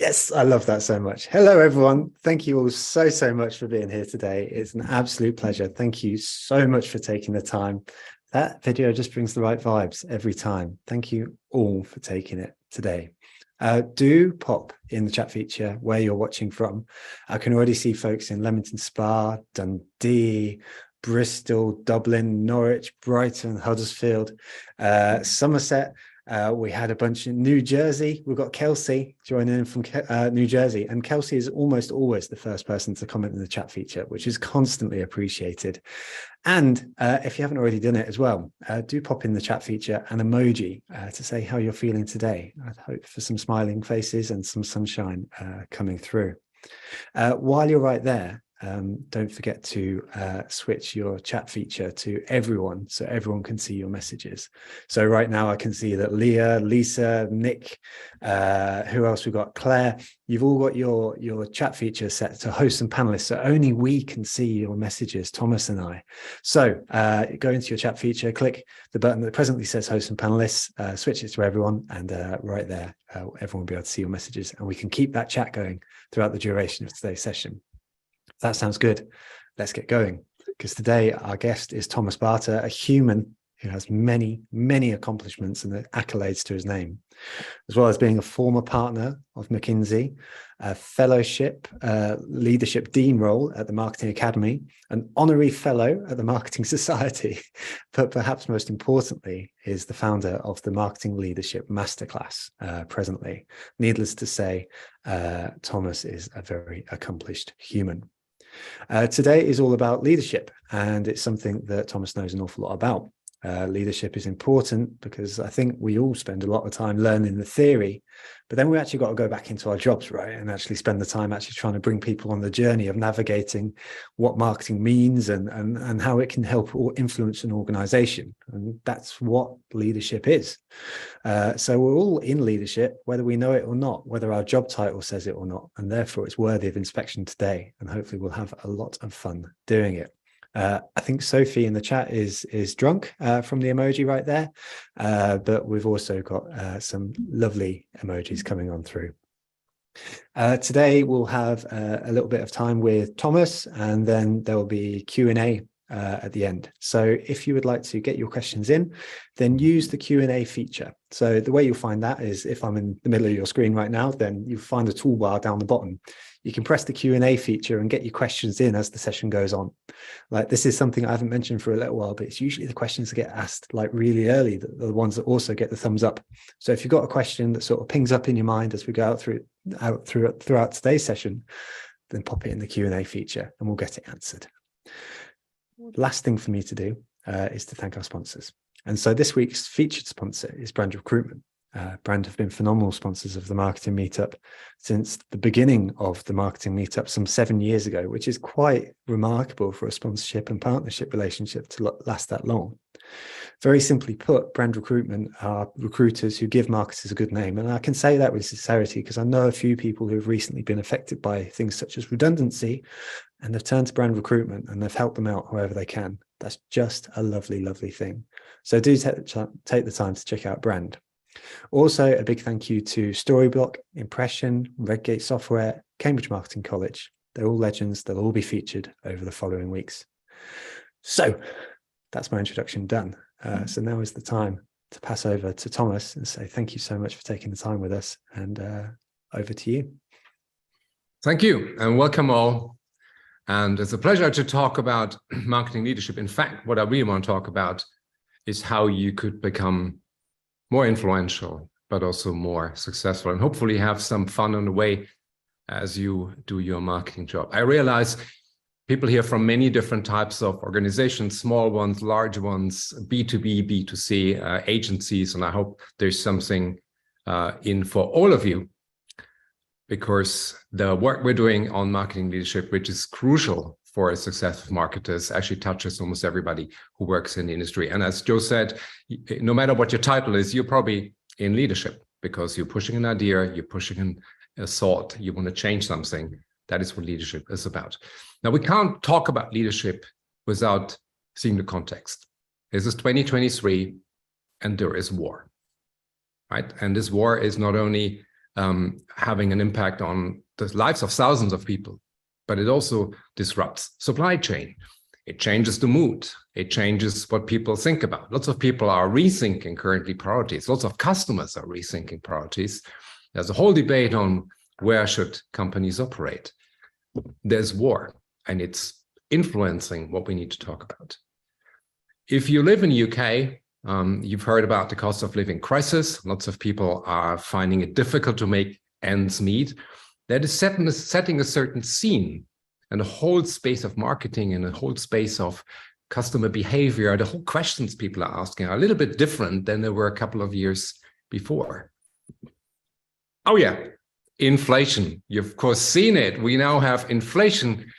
Yes, I love that so much. Hello, everyone. Thank you all so much for being here today. It's an absolute pleasure. Thank you so much for taking the time. That video just brings the right vibes every time. Thank you all for taking it today. Do pop in the chat feature where you're watching from. I can already see folks in Leamington Spa, Dundee, Bristol, Dublin, Norwich, Brighton, Huddersfield, Somerset. We had a bunch in New Jersey. We've got Kelsey joining in from New Jersey. And Kelsey is almost always the first person to comment in the chat feature, which is constantly appreciated. And if you haven't already done it as well, do pop in the chat feature an emoji to say how you're feeling today. I hope for some smiling faces and some sunshine coming through. While you're right there, don't forget to switch your chat feature to everyone so everyone can see your messages. So right now I can see that Leah, Lisa, Nick, who else we've got? Claire, you've all got your chat feature set to hosts and panelists, so only we can see your messages, Thomas and I. So go into your chat feature, click the button that presently says hosts and panelists, switch it to everyone, and right there, everyone will be able to see your messages, and we can keep that chat going throughout the duration of today's session. That sounds good. Let's get going, because today our guest is Thomas Barta, a human who has many accomplishments and accolades to his name, as well as being a former partner of McKinsey, a fellowship leadership dean role at the Marketing Academy, an honorary fellow at the Marketing Society, but perhaps most importantly is the founder of the Marketing Leadership Masterclass presently. Needless to say, Thomas is a very accomplished human. Today is all about leadership, and it's something that Thomas knows an awful lot about. Leadership is important because I think we all spend a lot of time learning the theory, but then we actually got to go back into our jobs, right, and actually spend the time actually trying to bring people on the journey of navigating what marketing means and how it can help or influence an organization. And that's what leadership is. So we're all in leadership, whether we know it or not, whether our job title says it or not, and therefore it's worthy of inspection today, and hopefully we'll have a lot of fun doing it. I think Sophie in the chat is drunk from the emoji right there, but we've also got some lovely emojis coming on through. Today we'll have a little bit of time with Thomas, and then there will be Q&A at the end. So if you would like to get your questions in, then use the Q&A feature. So the way you'll find that is, if I'm in the middle of your screen right now, then you'll find a toolbar down the bottom. You can press the Q&A feature and get your questions in as the session goes on. Like, this is something I haven't mentioned for a little while, but it's usually the questions that get asked like really early that are the ones that also get the thumbs up. So if you've got a question that sort of pings up in your mind as we go throughout today's session, then pop it in the Q&A feature and we'll get it answered. Last thing for me to do is to thank our sponsors. And so this week's featured sponsor is Brand Recruitment. Brand have been phenomenal sponsors of the Marketing Meetup since the beginning of the Marketing Meetup some 7 years ago, which is quite remarkable for a sponsorship and partnership relationship to last that long. Very simply put, Brand Recruitment are recruiters who give marketers a good name. And I can say that with sincerity because I know a few people who have recently been affected by things such as redundancy, and they've turned to Brand Recruitment and they've helped them out however they can. That's just a lovely thing. So do take the time to check out Brand. Also, a big thank you to Storyblock, Impression, Redgate Software, Cambridge Marketing College. They're all legends. They'll all be featured over the following weeks. So that's my introduction done. So now is the time to pass over to Thomas and say thank you so much for taking the time with us, and over to you. Thank you, and welcome all. And it's a pleasure to talk about marketing leadership. In fact, what I really want to talk about is how you could become more influential, but also more successful, and hopefully have some fun on the way as you do your marketing job. I realize people here from many different types of organizations, small ones, large ones, B2B, B2C, agencies, and I hope there's something in for all of you, because the work we're doing on marketing leadership, which is crucial for a success of marketers, actually touches almost everybody who works in the industry. And as Joe said, no matter what your title is, you're probably in leadership because you're pushing an idea, you're pushing a thought, you want to change something. That is what leadership is about. Now, we can't talk about leadership without seeing the context. This is 2023 and there is war, right? And this war is not only having an impact on the lives of thousands of people. But it also disrupts supply chain. It changes the mood. It changes what people think about. Lots of people are rethinking currently priorities. Lots of customers are rethinking priorities. There's a whole debate on where should companies operate. There's war, and it's influencing what we need to talk about. If you live in the UK, you've heard about the cost of living crisis. Lots of people are finding it difficult to make ends meet. That is setting a certain scene, and the whole space of marketing and the whole space of customer behavior, the whole questions people are asking are a little bit different than they were a couple of years before. Oh yeah, inflation. You've of course seen it. We now have inflation.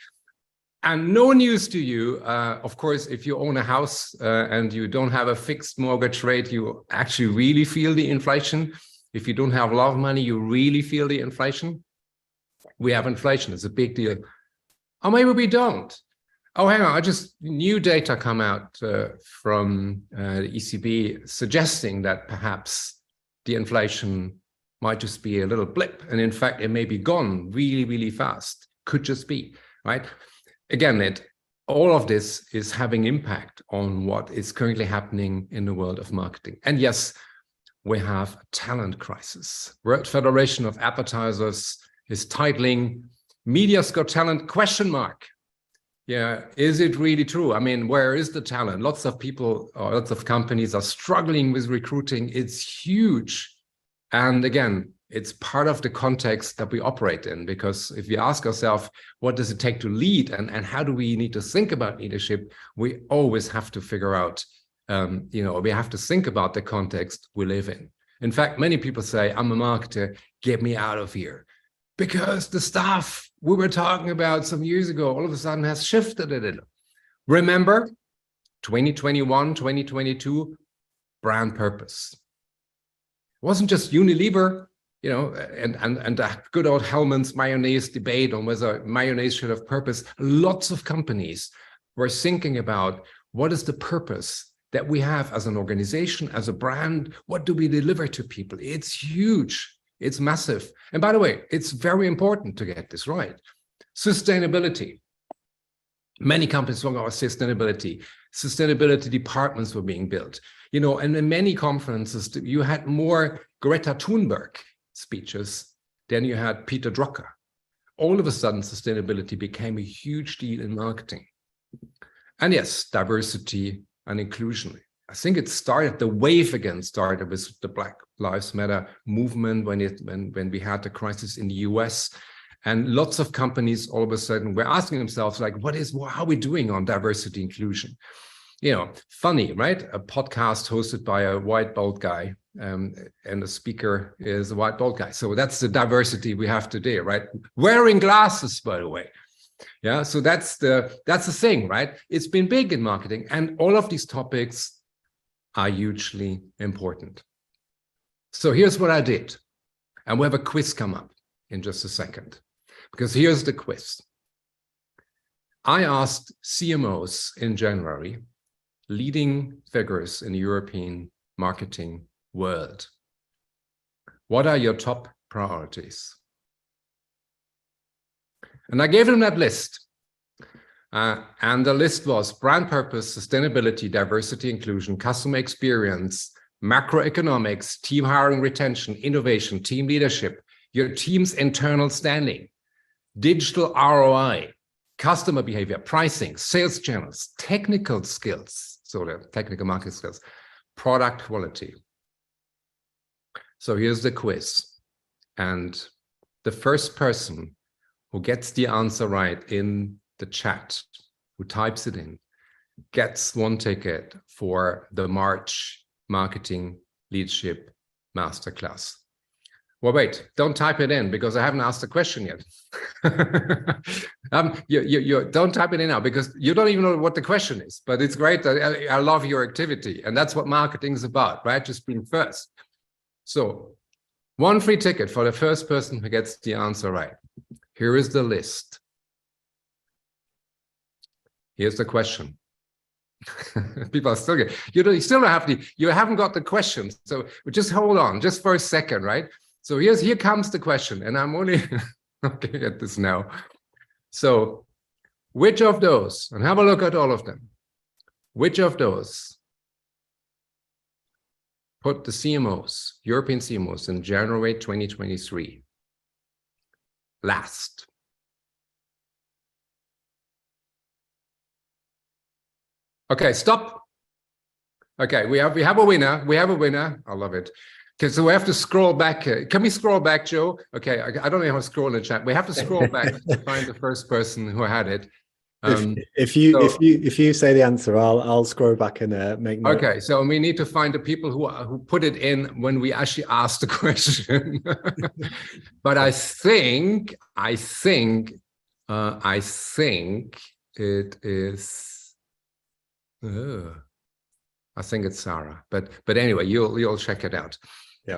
And no news to you, of course, if you own a house and you don't have a fixed mortgage rate, you actually really feel the inflation. If you don't have a lot of money, you really feel the inflation. We have inflation, it's a big deal. Oh, maybe we don't. Oh, hang on, new data come out from the ECB suggesting that perhaps the inflation might just be a little blip. And in fact, it may be gone really, really fast. Could just be, right? Again, all of this is having impact on what is currently happening in the world of marketing. And yes, we have a talent crisis. World Federation of Advertisers is titling Media's Got Talent ? Yeah, is it really true? I mean, where is the talent? Lots of people, or lots of companies are struggling with recruiting. It's huge. And again, it's part of the context that we operate in, because if we ask ourselves, what does it take to lead, and how do we need to think about leadership? We always have to figure out, we have to think about the context we live in. In fact, many people say, I'm a marketer, get me out of here. Because the stuff we were talking about some years ago, all of a sudden has shifted a little. Remember, 2021, 2022, brand purpose. It wasn't just Unilever, and the good old Hellmann's mayonnaise debate on whether mayonnaise should have purpose. Lots of companies were thinking about what is the purpose that we have as an organization, as a brand. What do we deliver to people? It's huge. It's massive. And by the way, it's very important to get this right. Sustainability. Many companies talk about sustainability. Sustainability departments were being built. And in many conferences, you had more Greta Thunberg speeches than you had Peter Drucker. All of a sudden, sustainability became a huge deal in marketing. And yes, diversity and inclusion. I think the wave again started with the Black Lives Matter movement when we had the crisis in the US. And lots of companies all of a sudden were asking themselves, like, how are we doing on diversity inclusion? Funny, right? A podcast hosted by a white bald guy, and the speaker is a white bald guy. So that's the diversity we have today, right? Wearing glasses, by the way. Yeah, so that's the thing, right? It's been big in marketing, and all of these topics are hugely important. So here's what I did. And we have a quiz come up in just a second, because here's the quiz. I asked CMOs in January, leading figures in the European marketing world, what are your top priorities? And I gave them that list. And the list was brand purpose, sustainability, diversity, inclusion, customer experience, macroeconomics, team hiring, retention, innovation, team leadership, your team's internal standing, digital ROI, customer behavior, pricing, sales channels, technical skills, so the technical market skills, product quality. So here's the quiz. And the first person who gets the answer right in the chat, who types it in, gets one ticket for the March Marketing Leadership Masterclass. Well, wait, don't type it in because I haven't asked the question yet. You don't type it in now because you don't even know what the question is, but it's great. I love your activity, and that's what marketing is about, right? Just being first. So one free ticket for the first person who gets the answer right. Here is the list. Here's the question. People are still getting, you still don't have you haven't got the question. So just hold on just for a second, right? So here comes the question, and I'm only looking at this now. So which of those, and have a look at all of them, which of those put the CMOs, European CMOs, in January 2023 last? Okay, stop. Okay, we have a winner. We have a winner. I love it. Okay, so we have to scroll back. Can we scroll back, Joe? Okay, I don't know how to scroll in the chat. We have to scroll back to find the first person who had it. If you say the answer, I'll scroll back and make note. Okay, so we need to find the people who put it in when we actually asked the question. But I think it is. I think it's Sarah, but anyway, you'll check it out. Yeah.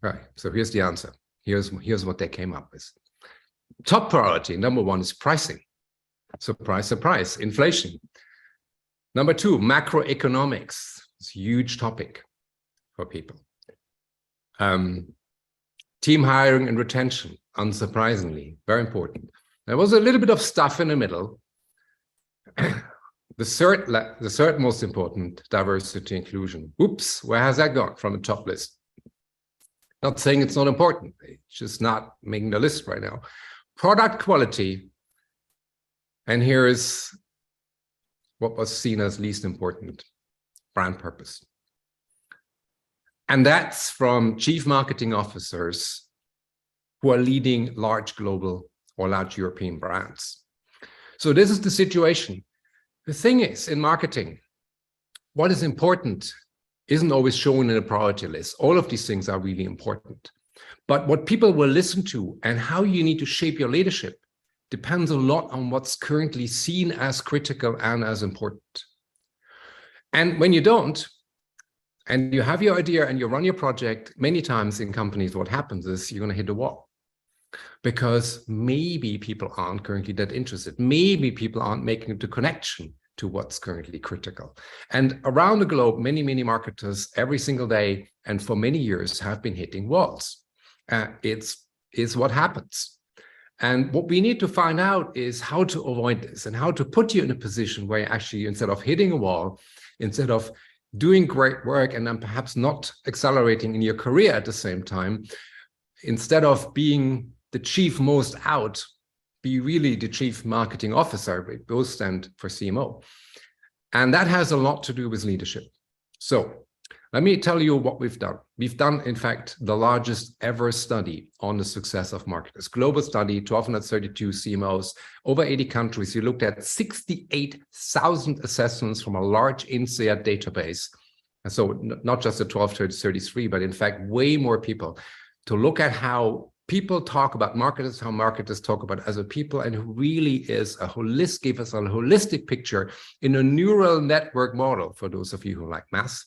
Right. So here's the answer. Here's what they came up with. Top priority, number one, is pricing. Surprise, surprise, inflation. Number two, macroeconomics. It's a huge topic for people. Team hiring and retention, unsurprisingly, very important. There was a little bit of stuff in the middle. The third most important, diversity inclusion. Oops, where has that gone from the top list? Not saying it's not important, it's just not making the list right now. Product quality, and here is what was seen as least important, brand purpose. And that's from chief marketing officers who are leading large global or large European brands. So this is the situation. The thing is, in marketing, what is important isn't always shown in a priority list. All of these things are really important. But what people will listen to and how you need to shape your leadership depends a lot on what's currently seen as critical and as important. And when you don't, and you have your idea and you run your project, many times in companies, what happens is you're going to hit a wall. Because maybe people aren't currently that interested. Maybe people aren't making the connection to what's currently critical. And around the globe, many marketers every single day and for many years have been hitting walls. It's what happens. And what we need to find out is how to avoid this and how to put you in a position where you actually, instead of hitting a wall, instead of doing great work and then perhaps not accelerating in your career at the same time, instead of being the chief most out, be really the chief marketing officer. We both stand for CMO. And that has a lot to do with leadership. So let me tell you what we've done. We've done, in fact, the largest ever study on the success of marketers. Global study, 1,232 CMOs, over 80 countries. We looked at 68,000 assessments from a large INSEAD database. And so not just the 1,233, but in fact, way more people, to look at how people talk about marketers, how marketers talk about other people, and who really is a holistic, give us a holistic picture in a neural network model, for those of you who like math,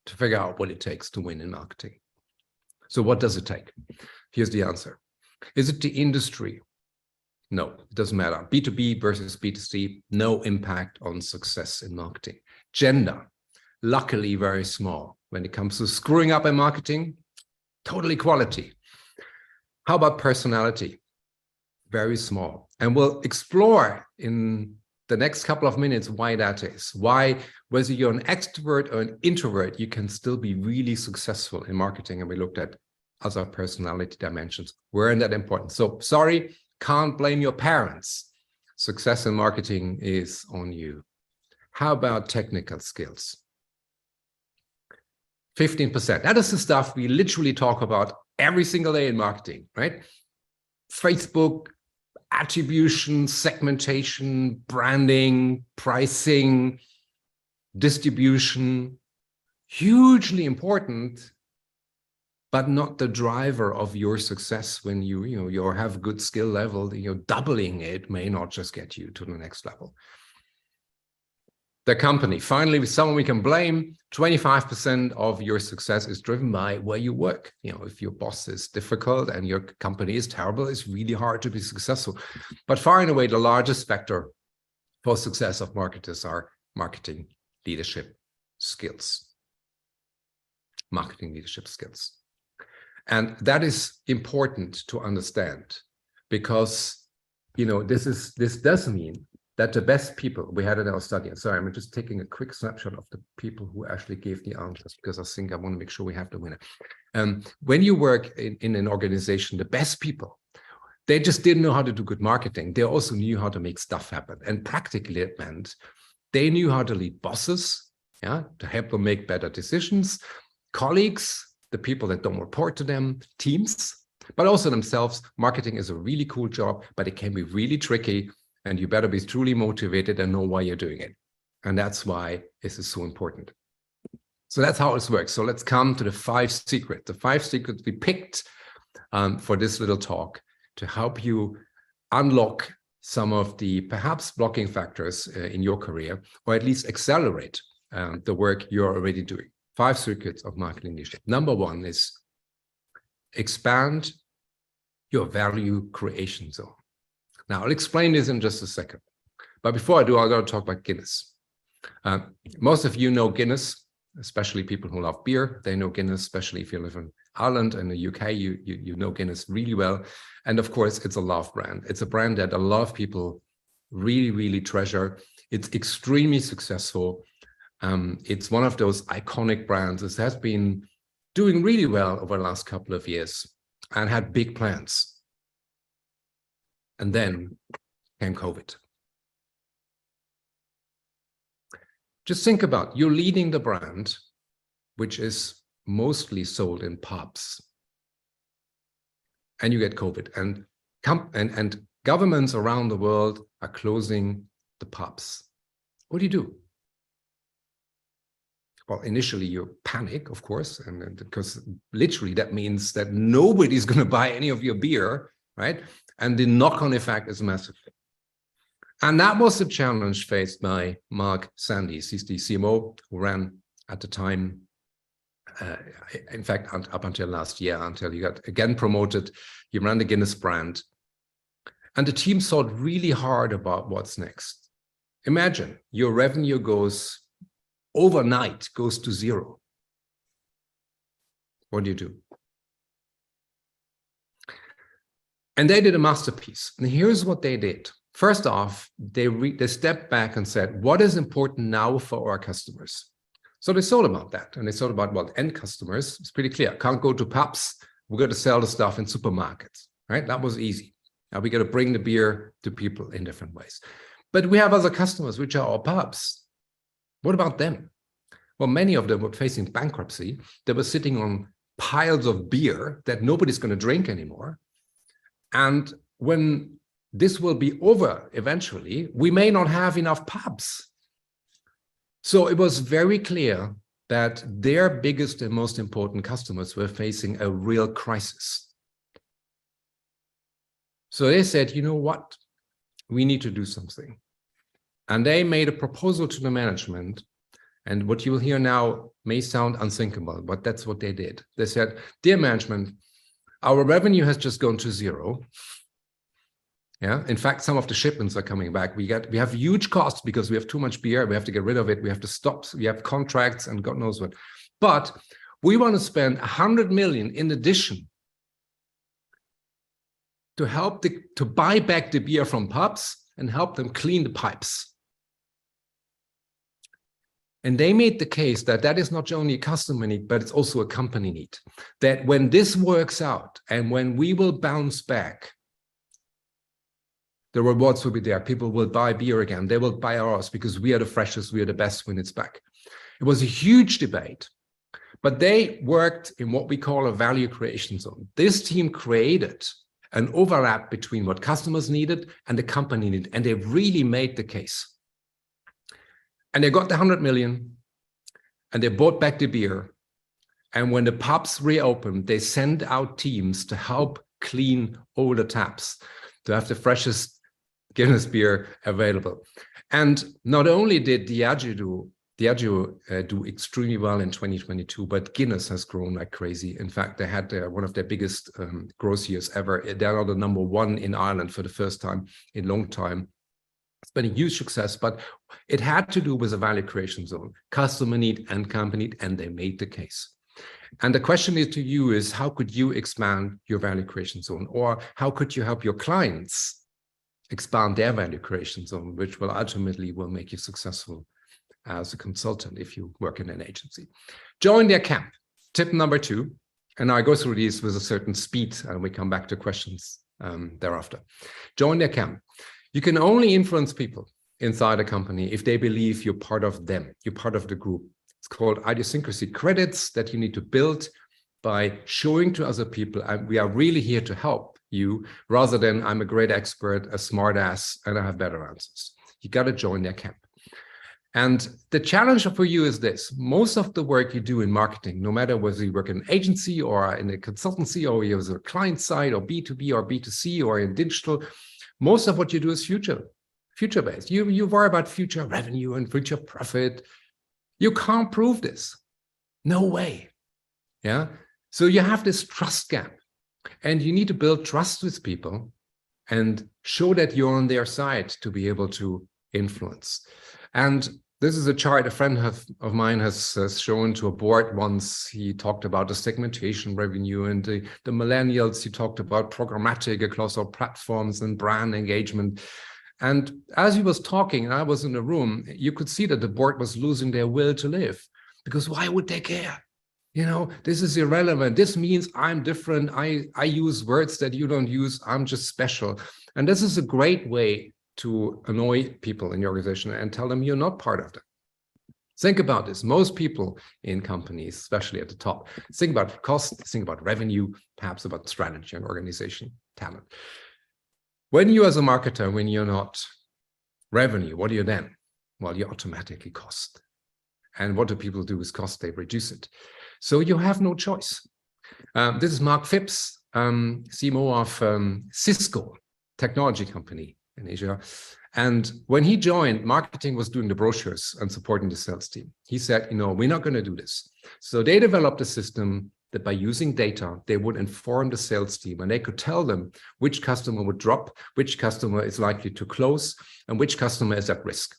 to figure out what it takes to win in marketing. So what does it take? Here's the answer. Is it the industry? No, it doesn't matter. B2B versus B2C, no impact on success in marketing. Gender, luckily very small. When it comes to screwing up in marketing, total equality. How about personality? Very small. And we'll explore in the next couple of minutes why that is. Why, whether you're an extrovert or an introvert, you can still be really successful in marketing. And we looked at other personality dimensions. Weren't that important? So sorry, can't blame your parents. Success in marketing is on you. How about technical skills? 15%. That is the stuff we literally talk about every single day in marketing, right? Facebook, attribution, segmentation, branding, pricing, distribution, hugely important, but not the driver of your success. When you have good skill level, doubling it may not just get you to the next level. The company, finally, with someone we can blame, 25% of your success is driven by where you work. If your boss is difficult and your company is terrible, it's really hard to be successful. But far and away, the largest factor for success of marketers are marketing leadership skills. Marketing leadership skills. And that is important to understand, because, you know, this does mean that the best people we had in our study, and sorry, I'm just taking a quick snapshot of the people who actually gave the answers, because I think I want to make sure we have the winner. When you work in an organization, the best people, they just didn't know how to do good marketing. They also knew how to make stuff happen. And practically it meant they knew how to lead bosses, yeah, to help them make better decisions, colleagues, the people that don't report to them, teams, but also themselves. Marketing is a really cool job, but it can be really tricky. And you better be truly motivated and know why you're doing it. And that's why this is so important. So that's how it works. So let's come to the 5 secrets. The 5 secrets we picked for this little talk to help you unlock some of the perhaps blocking factors in your career, or at least accelerate the work you're already doing. 5 secrets of marketing leadership. Number 1 is expand your value creation zone. Now, I'll explain this in just a second. But before I do, I'm going to talk about Guinness. Most of you know Guinness, especially people who love beer. They know Guinness, especially if you live in Ireland and the UK, you know Guinness really well. And of course, it's a love brand. It's a brand that a lot of people really, really treasure. It's extremely successful. It's one of those iconic brands. It has been doing really well over the last couple of years and had big plans. And then came COVID. Just think about, you're leading the brand, which is mostly sold in pubs. And you get COVID. And governments around the world are closing the pubs. What do? Well, initially you panic, of course, and because literally that means that nobody's going to buy any of your beer, right? And the knock-on effect is massive. And that was the challenge faced by Mark Sandys. He's the CMO who ran at the time, in fact, up until last year, until he got again promoted. He ran the Guinness brand. And the team thought really hard about what's next. Imagine your revenue goes overnight, goes to 0. What do? And they did a masterpiece. And here's what they did. First off, they stepped back and said, what is important now for our customers? So they thought about that. And they thought about, well, end customers. It's pretty clear. Can't go to pubs. We're going to sell the stuff in supermarkets, right? That was easy. Now we got to bring the beer to people in different ways. But we have other customers, which are our pubs. What about them? Well, many of them were facing bankruptcy. They were sitting on piles of beer that nobody's going to drink anymore. And when this will be over eventually, we may not have enough pubs. So it was very clear that their biggest and most important customers were facing a real crisis. So they said, you know what? We need to do something. And they made a proposal to the management. And what you will hear now may sound unthinkable, but that's what they did. They said, dear management, our revenue has just gone to 0. Yeah. In fact, some of the shipments are coming back. We have huge costs because we have too much beer. We have to get rid of it. We have to stop. We have contracts and God knows what. But we want to spend 100 million in addition to help to buy back the beer from pubs and help them clean the pipes. And they made the case that that is not only a customer need, but it's also a company need. That when this works out and when we will bounce back, the rewards will be there. People will buy beer again. They will buy ours because we are the freshest, we are the best when it's back. It was a huge debate, but they worked in what we call a value creation zone. This team created an overlap between what customers needed and the company needed, and they really made the case. And they got the 100 million and they bought back the beer. And when the pubs reopened, they sent out teams to help clean all the taps, to have the freshest Guinness beer available. And not only did Diageo do extremely well in 2022, but Guinness has grown like crazy. In fact, they had one of their biggest growth years ever. They're now the number 1 in Ireland for the first time in a long time. It's been a huge success, but it had to do with a value creation zone, customer need and company need, and they made the case. And the question is to you is, how could you expand your value creation zone? Or how could you help your clients expand their value creation zone, which will ultimately make you successful as a consultant if you work in an agency? Join their camp. Tip number 2. And I go through these with a certain speed, and we come back to questions thereafter. Join their camp. You can only influence people inside a company if they believe you're part of them, you're part of the group. It's called idiosyncrasy credits that you need to build by showing to other people, we are really here to help you, rather than I'm a great expert, a smart ass, and I have better answers. You got to join their camp. And the challenge for you is this: most of the work you do in marketing, no matter whether you work in an agency or in a consultancy, or you're a client side or B2B or B2C or in digital, most of what you do is future-based. You worry about future revenue and future profit. You can't prove this. No way. Yeah. So you have this trust gap, and you need to build trust with people and show that you're on their side to be able to influence. And this is a chart a friend of mine has shown to a board once. He talked about the segmentation revenue and the millennials. He talked about programmatic across all platforms and brand engagement. And as he was talking, and I was in the room, you could see that the board was losing their will to live, because why would they care? You know, this is irrelevant. This means I'm different. I use words that you don't use. I'm just special. And this is a great way to annoy people in your organization and tell them you're not part of them. Think about this. Most people in companies, especially at the top, think about cost, think about revenue, perhaps about strategy and organization, talent. When you as a marketer, when you're not revenue, what are you then? Well, you automatically cost. And what do people do with cost? They reduce it. So you have no choice. This is Mark Phipps, CMO of Cisco, technology company in Asia. And when he joined, marketing was doing the brochures and supporting the sales team. He said, we're not going to do this. So they developed a system that by using data, they would inform the sales team, and they could tell them which customer would drop, which customer is likely to close, and which customer is at risk.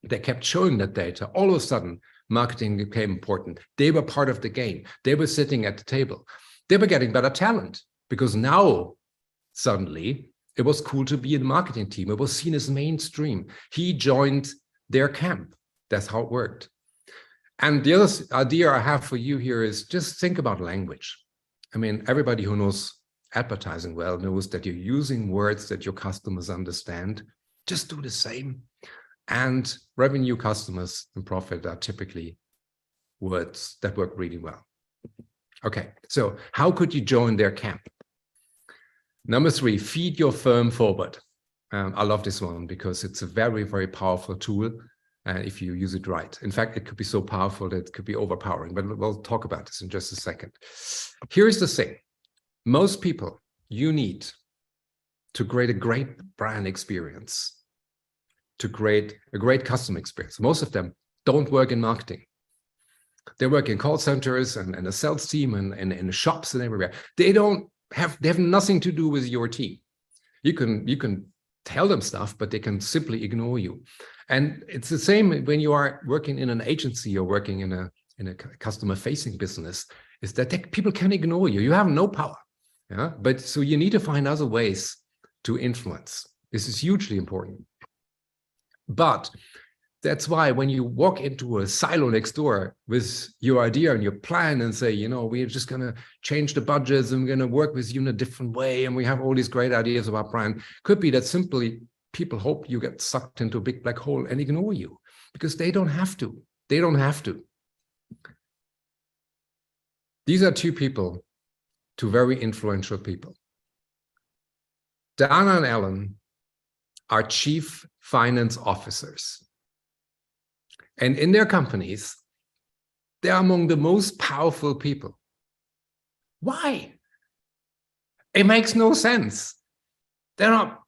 They kept showing that data. All of a sudden, marketing became important. They were part of the game. They were sitting at the table. They were getting better talent, because now suddenly it was cool to be in the marketing team. It was seen as mainstream. He joined their camp. That's how it worked. And the other idea I have for you here is just think about language. I mean, everybody who knows advertising well knows that you're using words that your customers understand. Just do the same. And revenue, customers, and profit are typically words that work really well. Okay, so how could you join their camp? Number 3, feed your firm forward. I love this one because it's a very, very powerful tool if you use it right. In fact, it could be so powerful that it could be overpowering, but we'll talk about this in just a second. Here's the thing. Most people you need to create a great brand experience, to create a great customer experience. Most of them don't work in marketing. They work in call centers and a sales team and in the shops and everywhere. They have nothing to do with your team. You can tell them stuff, but they can simply ignore you. And it's the same when you are working in an agency or working in a customer-facing business, is that people can ignore you. You have no power. Yeah, but so you need to find other ways to influence. This is hugely important. But that's why when you walk into a silo next door with your idea and your plan and say, we're just going to change the budgets and we're going to work with you in a different way, and we have all these great ideas about brand, could be that simply people hope you get sucked into a big black hole and ignore you, because they don't have to. They don't have to. These are two very influential people. Dana and Ellen are chief finance officers. And in their companies, they're among the most powerful people. Why? It makes no sense. They're not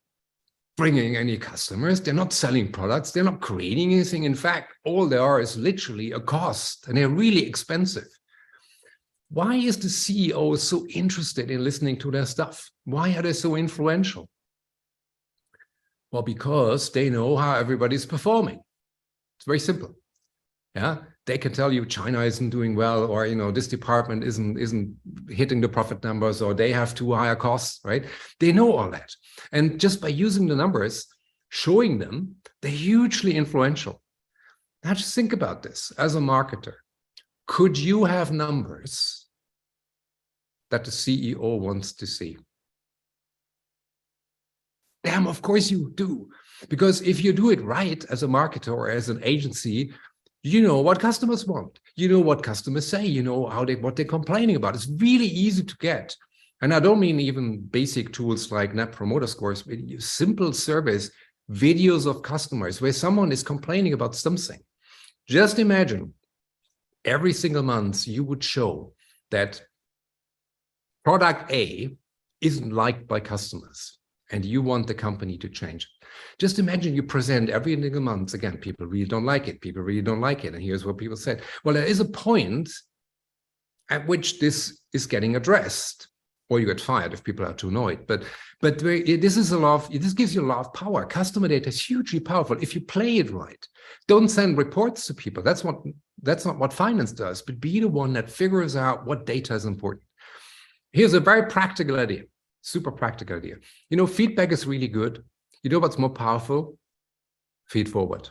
bringing any customers. They're not selling products. They're not creating anything. In fact, all they are is literally a cost, and they're really expensive. Why is the CEO so interested in listening to their stuff? Why are they so influential? Well, because they know how everybody's performing. It's very simple. Yeah, they can tell you China isn't doing well, or this department isn't hitting the profit numbers, or they have too higher costs, right? They know all that. And just by using the numbers, showing them, they're hugely influential. Now just think about this as a marketer. Could you have numbers that the CEO wants to see? Damn, of course you do. Because if you do it right as a marketer or as an agency, you know what customers want. You know what customers say. You know what they're complaining about. It's really easy to get. And I don't mean even basic tools like Net Promoter Scores, but simple surveys, videos of customers where someone is complaining about something. Just imagine every single month you would show that product A isn't liked by customers and you want the company to change. Just imagine you present every single month, again, people really don't like it. People really don't like it. And here's what people said. Well, there is a point at which this is getting addressed, or you get fired if people are too annoyed. But this gives you a lot of power. Customer data is hugely powerful if you play it right. Don't send reports to people. That's not what finance does, but be the one that figures out what data is important. Here's a very practical idea, super practical idea. Feedback is really good. You know what's more powerful? Feed forward.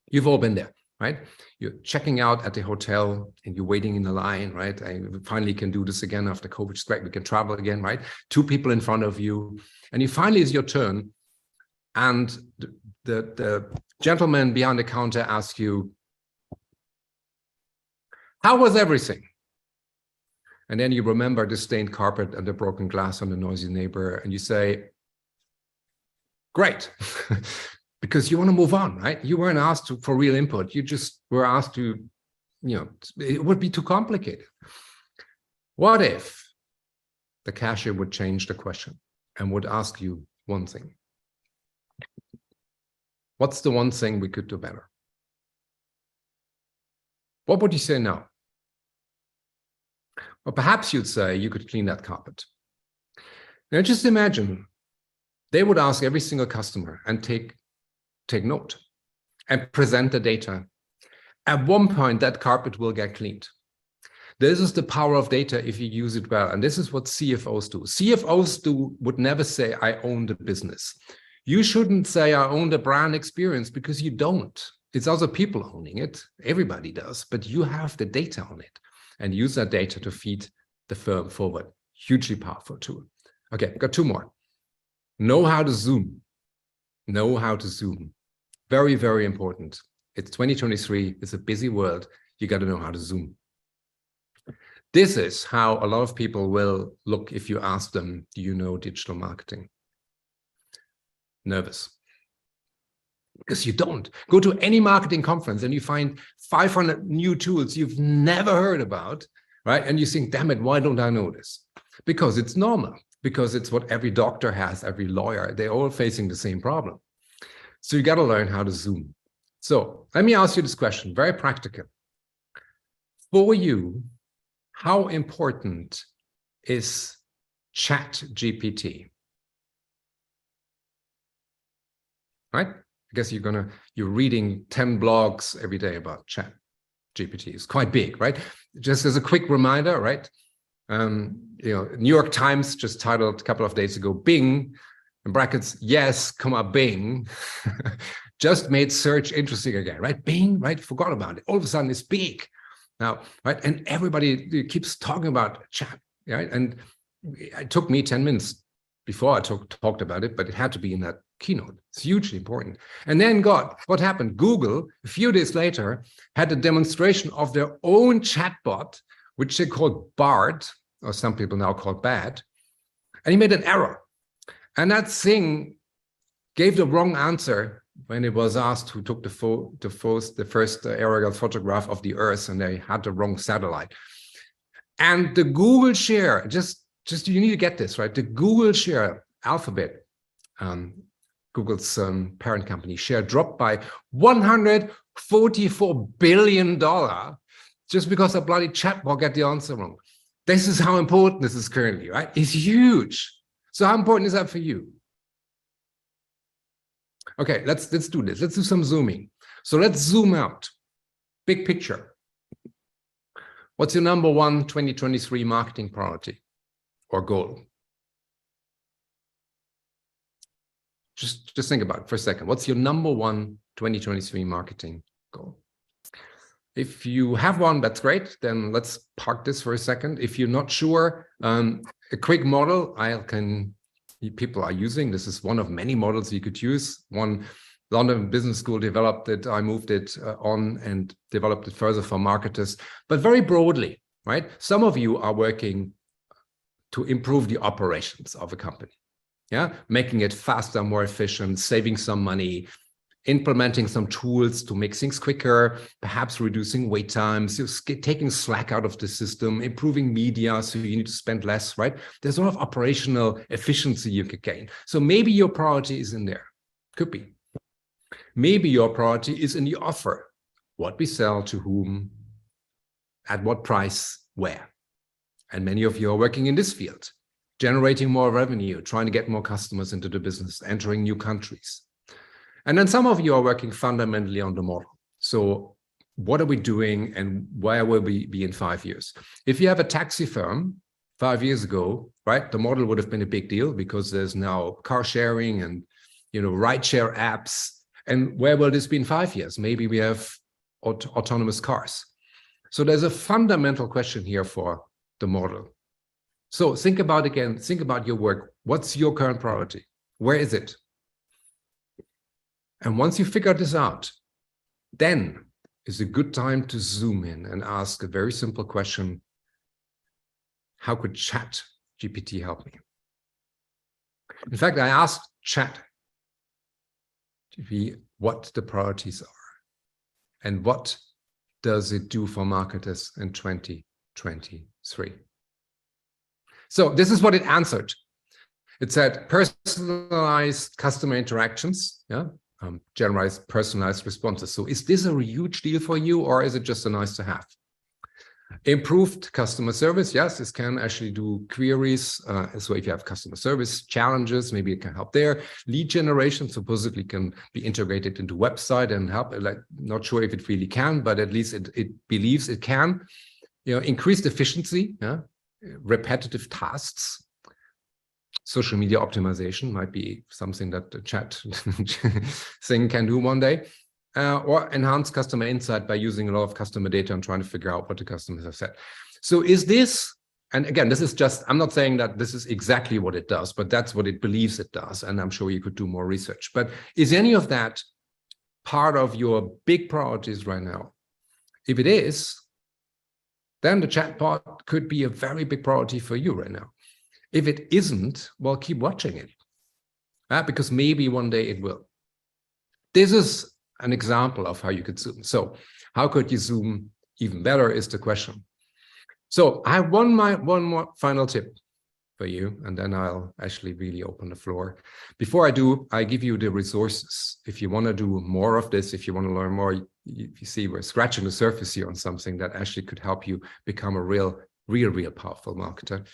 You've all been there, right? You're checking out at the hotel and you're waiting in the line, right? I finally can do this again after COVID. It's great. We can travel again, right? 2 people in front of you. And finally it's your turn. And the gentleman behind the counter asks you, how was everything? And then you remember the stained carpet and the broken glass on the noisy neighbor. And you say, great, because you want to move on, right? You weren't asked for real input. You just were asked to, it would be too complicated. What if the cashier would change the question and would ask you one thing? What's the one thing we could do better? What would you say now? Or perhaps you'd say you could clean that carpet. Now just imagine they would ask every single customer and take note and present the data. At one point, that carpet will get cleaned. This is the power of data if you use it well. And this is what CFOs do. CFOs would never say, I own the business. You shouldn't say, I own the brand experience, because you don't. It's other people owning it. Everybody does. But you have the data on it and use that data to feed the firm forward. Hugely powerful tool. Okay, got 2 more. Know how to zoom. Know how to zoom. Very, very important. It's 2023. It's a busy world. You got to know how to zoom. This is how a lot of people will look if you ask them, do you know digital marketing? Nervous. Because you don't. Go to any marketing conference and you find 500 new tools you've never heard about, right? And you think, damn it, why don't I know this? Because it's normal. Because it's what every doctor has, every lawyer, they're all facing the same problem. So you got to learn how to zoom. So let me ask you this question, very practical. For you, how important is ChatGPT? Right? I guess you're reading 10 blogs every day about ChatGPT. It's quite big, right? Just as a quick reminder, right? New York Times just titled a couple of days ago, Bing, in brackets, yes, Bing, just made search interesting again, right? Bing, right? Forgot about it. All of a sudden it's big now, right? And everybody keeps talking about chat, right? And it took me 10 minutes before I talked about it, but it had to be in that keynote. It's hugely important. And then what happened? Google, a few days later, had a demonstration of their own chatbot, which they called Bart, or some people now call Bad, and he made an error. And that thing gave the wrong answer when it was asked who took the first aerial photograph of the Earth, and they had the wrong satellite. And the Google share, just you need to get this, right? The Google share, Alphabet, Google's parent company, share dropped by $144 billion just because a bloody chatbot got the answer wrong. This is how important this is currently, right? It's huge. So how important is that for you? Okay, let's do this. Let's do some zooming. So let's zoom out. big picture. What's your number one 2023 marketing priority or goal? Just think about it for a second. What's your number one 2023 marketing goal? If you have one, that's great. Then let's park this for a second. If you're not sure, a quick model people are using. This is one of many models you could use. One London Business School developed it. I moved it on and developed it further for marketers, but very broadly, right? Some of you are working to improve the operations of a company. Yeah, making it faster, more efficient, saving some money, implementing some tools to make things quicker, perhaps reducing wait times, taking slack out of the system, improving media so you need to spend less, right? There's a lot of operational efficiency you could gain. So maybe your priority is in there. Could be. Maybe your priority is in the offer. What we sell to whom, at what price, where. And many of you are working in this field, generating more revenue, trying to get more customers into the business, entering new countries. And then some of you are working fundamentally on the model. So what are we doing and where will we be in 5 years? If you have a taxi firm 5 years ago, right, the model would have been a big deal because there's now car sharing and, ride-share apps. And where will this be in 5 years? Maybe we have autonomous cars. So there's a fundamental question here for the model. So think about your work. What's your current priority? Where is it? And once you figure this out, then is a good time to zoom in and ask a very simple question. How could ChatGPT help me? In fact, I asked ChatGPT what the priorities are and what does it do for marketers in 2023. So this is what it answered. It said personalized customer interactions, generate personalized responses. So is this a huge deal for you or is it just a nice to have? Improved customer service. Yes, this can actually do queries. So if you have customer service challenges, maybe it can help there. Lead generation supposedly can be integrated into website and help. Like, not sure if it really can, but at least it believes it can. Increased efficiency, repetitive tasks. Social media optimization might be something that the chat thing can do one day. Or enhance customer insight by using a lot of customer data and trying to figure out what the customers have said. So is this, and again, this is just, I'm not saying that this is exactly what it does, but that's what it believes it does. And I'm sure you could do more research. But is any of that part of your big priorities right now? If it is, then the chatbot could be a very big priority for you right now. If it isn't, well, keep watching it, because maybe one day it will. This is an example of how you could zoom. So how could you zoom even better is the question. So I have one more final tip for you, and then I'll actually really open the floor. Before I do, I give you the resources. If you want to do more of this, if you want to learn more, you see we're scratching the surface here on something that actually could help you become a real powerful marketer.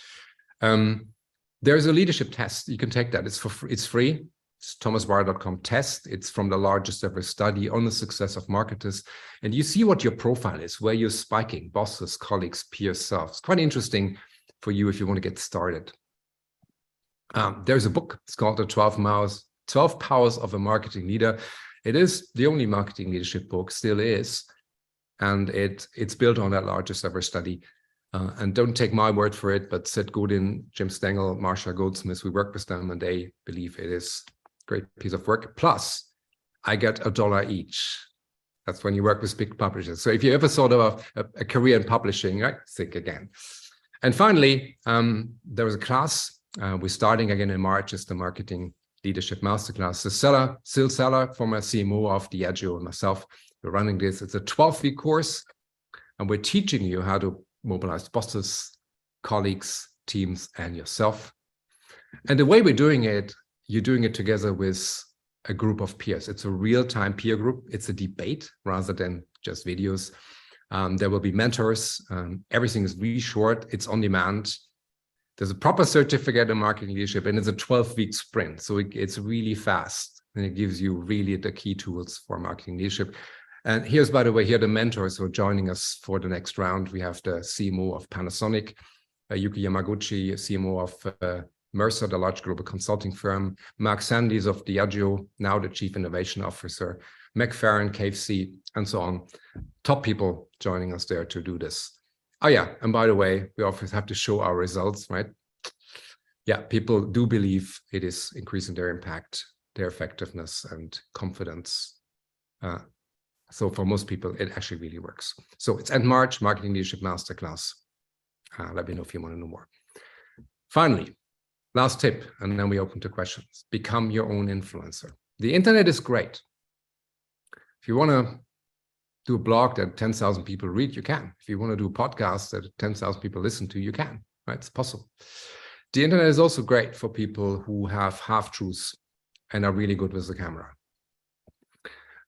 There's a leadership test. You can take that. It's free. It's thomasbarta.com test. It's from the largest ever study on the success of marketers. And you see what your profile is, where you're spiking, bosses, colleagues, peers, self. It's quite interesting for you if you want to get started. There's a book. It's called The 12 Powers of a Marketing Leader. It is the only marketing leadership book, still is. And it's built on that largest ever study. And don't take my word for it, but Seth Godin, Jim Stengel, Marsha Goldsmith, we work with them and they believe it is a great piece of work. Plus, I get $1 each. That's when you work with big publishers. So if you ever thought of a career in publishing, right, think again. And finally, there was a class. We're starting again in March. It's the Marketing Leadership Masterclass. Sil Seller, former CMO of Diageo, and myself, we're running this. It's a 12-week course, and we're teaching you how to mobilize bosses, colleagues, teams, and yourself. And the way we're doing it, you're doing it together with a group of peers. It's a real-time peer group. It's a debate rather than just videos. There will be mentors. Everything is really short. It's on demand. There's a proper certificate in marketing leadership, and it's a 12-week sprint. So it's really fast, and it gives you really the key tools for marketing leadership. And here's, by the way, here are the mentors who are joining us for the next round. We have the CMO of Panasonic, Yuki Yamaguchi, CMO of Mercer, the large global consulting firm, Mark Sandys of Diageo, now the Chief Innovation Officer, McFerrin, KFC, and so on. Top people joining us there to do this. Oh yeah, and by the way, we always have to show our results, right? Yeah, people do believe it is increasing their impact, their effectiveness, and confidence. So for most people, it actually really works. So it's end March, Marketing Leadership Masterclass. Let me know if you want to know more. Finally, last tip, and then we open to questions. Become your own influencer. The internet is great. If you want to do a blog that 10,000 people read, you can. If you want to do a podcast that 10,000 people listen to, you can. Right? It's possible. The internet is also great for people who have half-truths and are really good with the camera.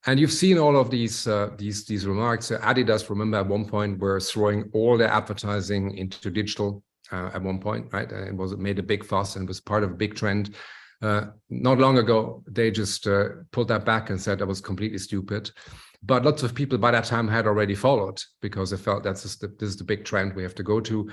And you've seen all of these remarks. Adidas, remember, at one point were throwing all their advertising into digital at one point, right? And it made a big fuss and was part of a big trend. Not long ago, they just pulled that back and said that was completely stupid. But lots of people by that time had already followed because they felt this is the big trend we have to go to.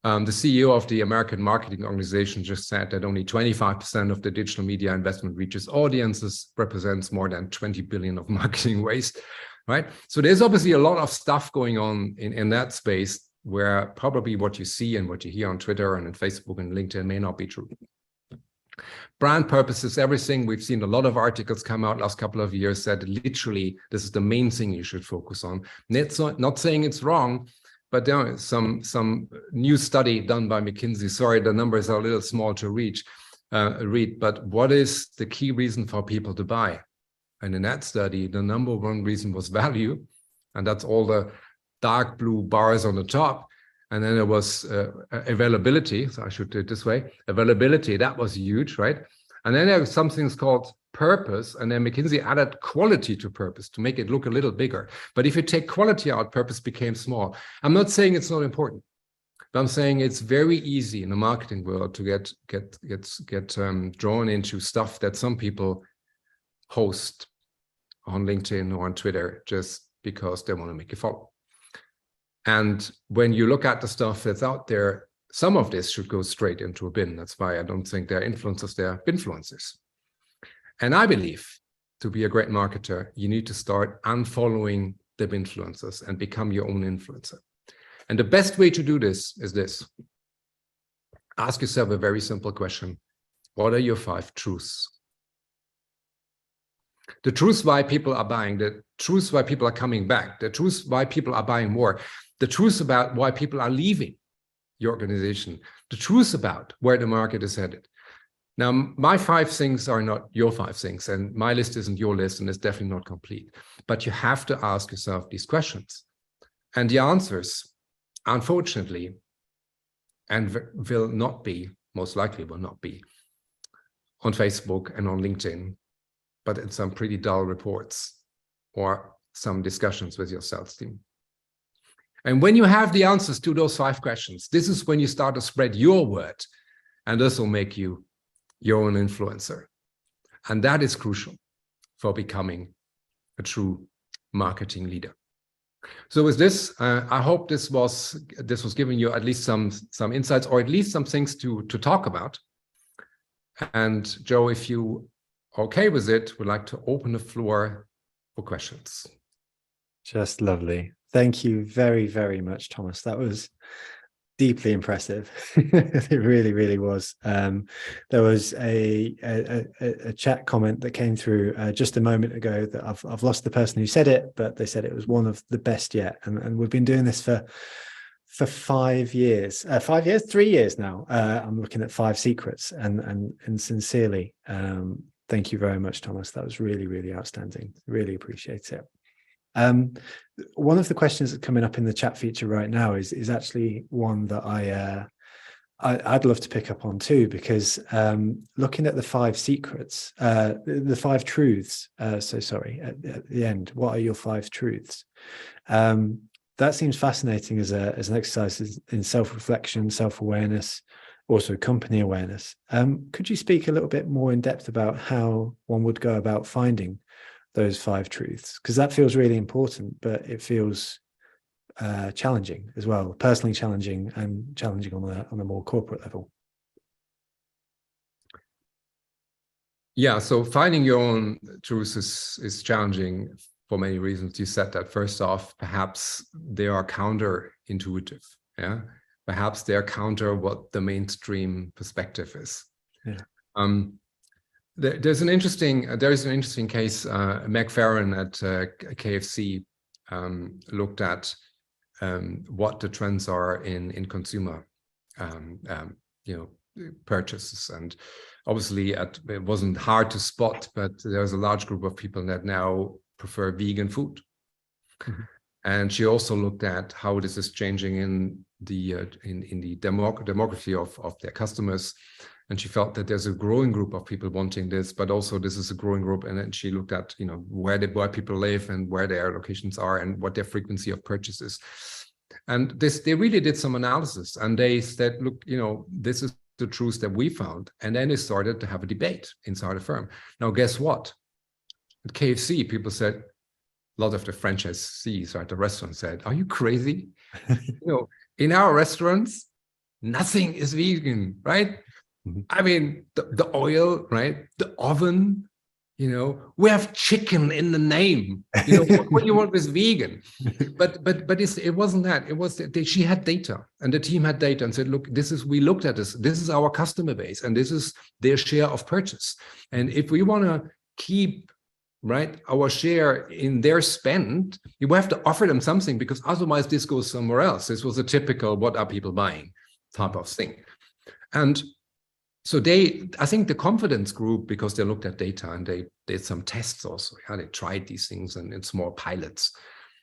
The CEO of the American Marketing Organization just said that only 25% of the digital media investment reaches audiences, represents more than 20 billion of marketing waste, right? So there's obviously a lot of stuff going on in that space where probably what you see and what you hear on Twitter and on Facebook and LinkedIn may not be true. Brand purpose is everything. We've seen a lot of articles come out last couple of years that literally this is the main thing you should focus on. Not saying it's wrong, but there is some new study done by McKinsey. Sorry, the numbers are a little small to read. But what is the key reason for people to buy? And in that study, the number one reason was value, and that's all the dark blue bars on the top. And then there was availability. So I should do it this way. Availability, that was huge, right? And then there was some things called purpose. And then McKinsey added quality to purpose to make it look a little bigger. But if you take quality out, purpose became small. I'm not saying it's not important, but I'm saying it's very easy in the marketing world to get drawn into stuff that some people post on LinkedIn or on Twitter just because they want to make you follow. And when you look at the stuff that's out there, some of this should go straight into a bin. That's why I don't think they're influencers, they're influencers. And I believe to be a great marketer, you need to start unfollowing the influencers and become your own influencer. And the best way to do this is this. Ask yourself a very simple question. What are your 5 truths? The truths why people are buying, the truths why people are coming back, the truths why people are buying more, the truths about why people are leaving your organization, the truths about where the market is headed. Now, my 5 things are not your 5 things, and my list isn't your list, and it's definitely not complete. But you have to ask yourself these questions. And the answers, unfortunately, and will not be, most likely will not be, on Facebook and on LinkedIn, but in some pretty dull reports or some discussions with your sales team. And when you have the answers to those 5 questions, this is when you start to spread your word, and this will make you your own influencer. And that is crucial for becoming a true marketing leader. So with this, I hope this was giving you at least some insights, or at least some things to talk about. And Joe, if you are okay with it, we'd like to open the floor for questions. Just lovely. Thank you very, very much, Thomas. That was deeply impressive. It really, really was. There was a chat comment that came through just a moment ago that I've lost the person who said it, but they said it was one of the best yet. And we've been doing this for 5 years. 5 years, 3 years now. I'm looking at 5 secrets, and sincerely, thank you very much, Thomas. That was really, really outstanding. Really appreciate it. One of the questions that's coming up in the chat feature right now is actually one that I'd love to pick up on too, because looking at the 5 secrets, the 5 truths, at the end, what are your 5 truths? That seems fascinating as an exercise in self-reflection, self-awareness, also company awareness. Could you speak a little bit more in depth about how one would go about finding those 5 truths? Because that feels really important, but it feels challenging as well, personally challenging and challenging on a more corporate level. Yeah, so finding your own truth is challenging for many reasons. You said that. First off, perhaps they are counterintuitive. Yeah, perhaps they are counter what the mainstream perspective is. Yeah. There's an interesting case. Meg Farron at KFC looked at what the trends are in consumer, purchases, and obviously it wasn't hard to spot, but there's a large group of people that now prefer vegan food. Mm-hmm. And she also looked at how this is changing in the demography of their customers. And she felt that there's a growing group of people wanting this, but also this is a growing group. And then she looked at, where people live and where their locations are and what their frequency of purchase is. And they really did some analysis, and they said, look, this is the truth that we found. And then they started to have a debate inside the firm. Now, guess what? At KFC, people said, a lot of the franchisees at the restaurant said, are you crazy? In our restaurants, nothing is vegan, right? Mm-hmm. I mean, the oil, right? The oven, we have chicken in the name. What do you want with vegan? But it wasn't that. It was that she had data, and the team had data and said, look, we looked at this. This is our customer base, and this is their share of purchase. And if we want to keep our share in their spend, you have to offer them something, because otherwise this goes somewhere else. This was a typical what are people buying type of thing. And so I think the confidence grew because they looked at data and they did some tests also. Yeah, they tried these things and in small pilots.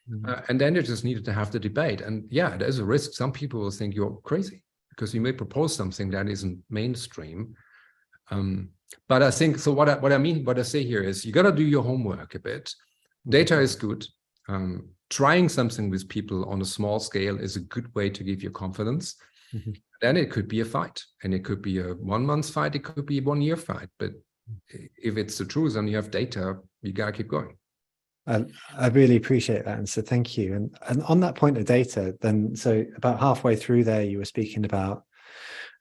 Mm-hmm. And then they just needed to have the debate. And yeah, there's a risk. Some people will think you're crazy because you may propose something that isn't mainstream. But I think, so what I say here is you got to do your homework a bit. Data is good. Trying something with people on a small scale is a good way to give you confidence. Mm-hmm. Then it could be a fight, and it could be a 1 month fight. It could be a 1 year fight. But if it's the truth and you have data, you got to keep going. I really appreciate that. And so thank you. And on that point of data, then, so about halfway through there, you were speaking about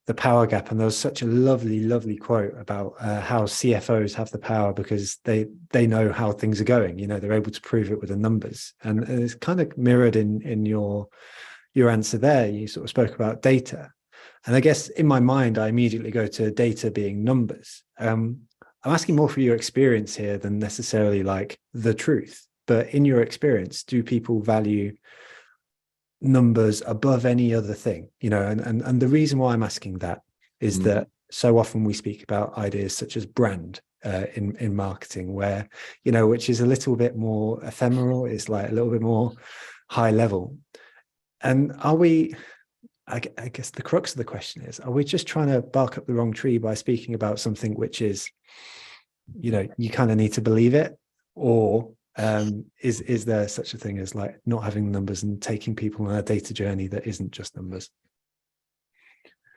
the power gap. And there was such a lovely, lovely quote about how CFOs have the power because they know how things are going. They're able to prove it with the numbers. And it's kind of mirrored in your answer there. You sort of spoke about data. And I guess in my mind, I immediately go to data being numbers. I'm asking more for your experience here than necessarily like the truth. But in your experience, do people value numbers above any other thing? And the reason why I'm asking that is that so often we speak about ideas such as brand in marketing, where, which is a little bit more ephemeral. It's like a little bit more high level. And are we, I guess the crux of the question is, are we just trying to bark up the wrong tree by speaking about something which is, you kind of need to believe it? Or is there such a thing as like not having numbers and taking people on a data journey that isn't just numbers?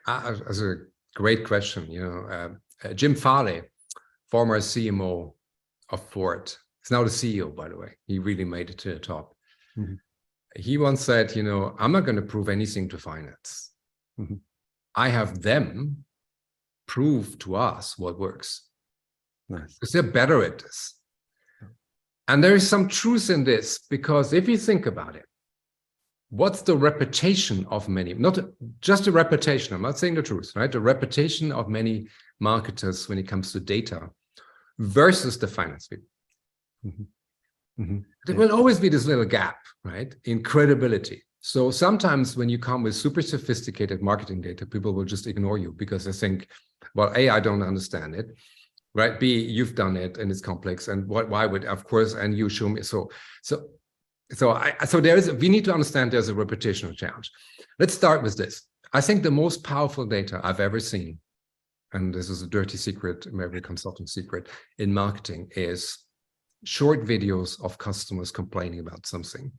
That's a great question. Jim Farley, former CMO of Ford, is now the CEO, by the way. He really made it to the top. Mm-hmm. He once said, I'm not going to prove anything to finance. Mm-hmm. I have them prove to us what works. Nice. Because they're better at this. And there is some truth in this, because if you think about it, what's the reputation of many, not just the reputation, I'm not saying the truth, right? The reputation of many marketers when it comes to data versus the finance people. Mm-hmm. Mm-hmm. There will always be this little gap, right, in credibility. So sometimes when you come with super sophisticated marketing data, people will just ignore you because they think, well, A, I don't understand it, right? B, you've done it and it's complex, and why would, of course, and you show me. So we need to understand there's a reputational challenge. Let's start with this. I think the most powerful data I've ever seen, and this is a dirty secret, maybe consulting secret in marketing, is short videos of customers complaining about something.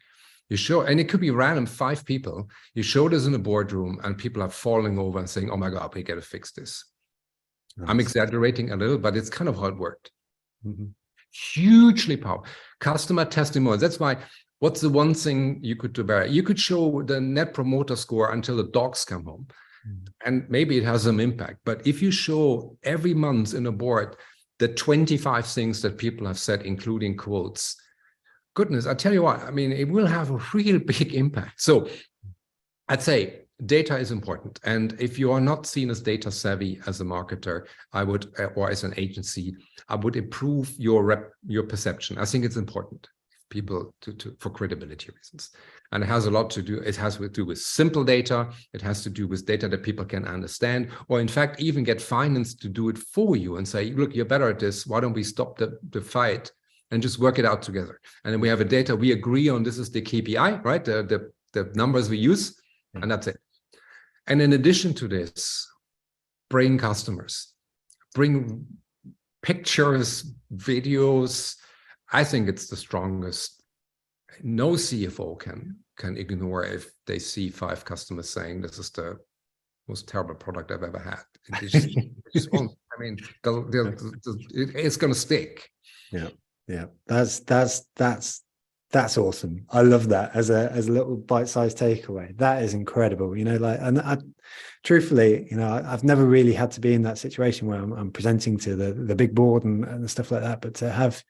You show, and it could be random 5 people. You show this in a boardroom and people are falling over and saying, oh my God, we got to fix this. Nice. I'm exaggerating a little, but it's kind of how it worked. Mm-hmm. hugely powerful. Customer testimonials. That's why, what's the one thing you could do better? You could show the net promoter score until the dogs come home. And maybe it has some impact. But if you show every month in a board the 25 things that people have said, including quotes, goodness, I tell you what, I mean, it will have a real big impact. So I'd say data is important. And if you are not seen as data savvy as a marketer, I would, or as an agency, I would improve your perception. I think it's important people for credibility reasons. And it has a lot to do, it has to do with simple data. It has to do with data that people can understand, or in fact, even get finance to do it for you and say, look, you're better at this. Why don't we stop the fight and just work it out together? And then we have a data, we agree on, this is the KPI, right? The numbers we use, and that's it. And in addition to this, bring customers, bring pictures, videos. I think it's the strongest. No CFO can ignore if they see 5 customers saying this is the most terrible product I've ever had. It just won't. I mean, it's going to stick. Yeah. That's awesome. I love that as a little bite-sized takeaway. That is incredible. You know, like, and truthfully, you know, I've never really had to be in that situation where I'm presenting to the big board and stuff like that. But to have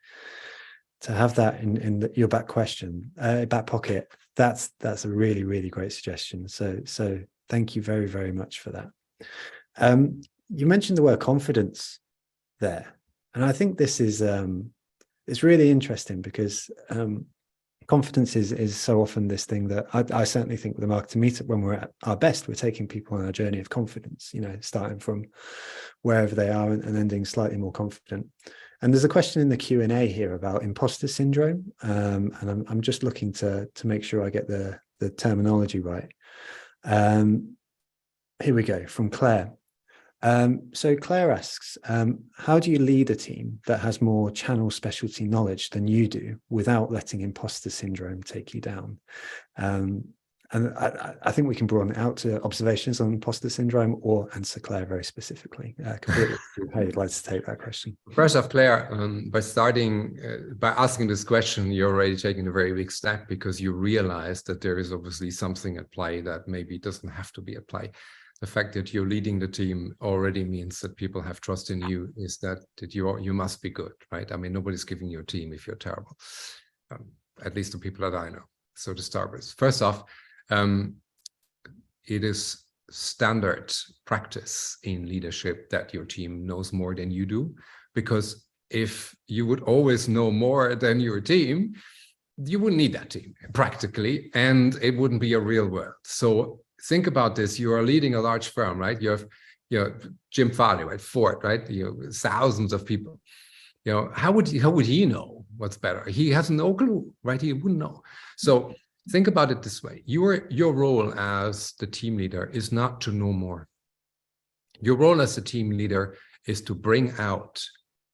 that in your back pocket, that's a really, really great suggestion. So thank you very, very much for that. You mentioned the word confidence there, and I think this is it's really interesting because confidence is so often this thing that I certainly think with the Marketing Meetup, when we're at our best, we're taking people on our journey of confidence, you know, starting from wherever they are and ending slightly more confident. And there's a question in the Q&A here about imposter syndrome. And I'm just looking to make sure I get the terminology right. Here we go, from Claire. So Claire asks, how do you lead a team that has more channel specialty knowledge than you do without letting imposter syndrome take you down? And I think we can broaden it out to observations on imposter syndrome, or answer Claire very specifically. Completely how you'd like to take that question. First off, Claire, by asking this question, you're already taking a very big step, because you realize that there is obviously something at play that maybe doesn't have to be at play. The fact that you're leading the team already means that people have trust in you, is that you must be good, right? I mean, nobody's giving you a team if you're terrible, at least the people that I know. So to start with, first off, it is standard practice in leadership that your team knows more than you do, because if you would always know more than your team, you wouldn't need that team practically, and it wouldn't be a real world. So think about this. You are leading a large firm, right? You have Jim Farley, right? Ford, right? Thousands of people. How would he know what's better? He has no clue, right? He wouldn't know. So think about it this way. Your role as the team leader is not to know more. Your role as a team leader is to bring out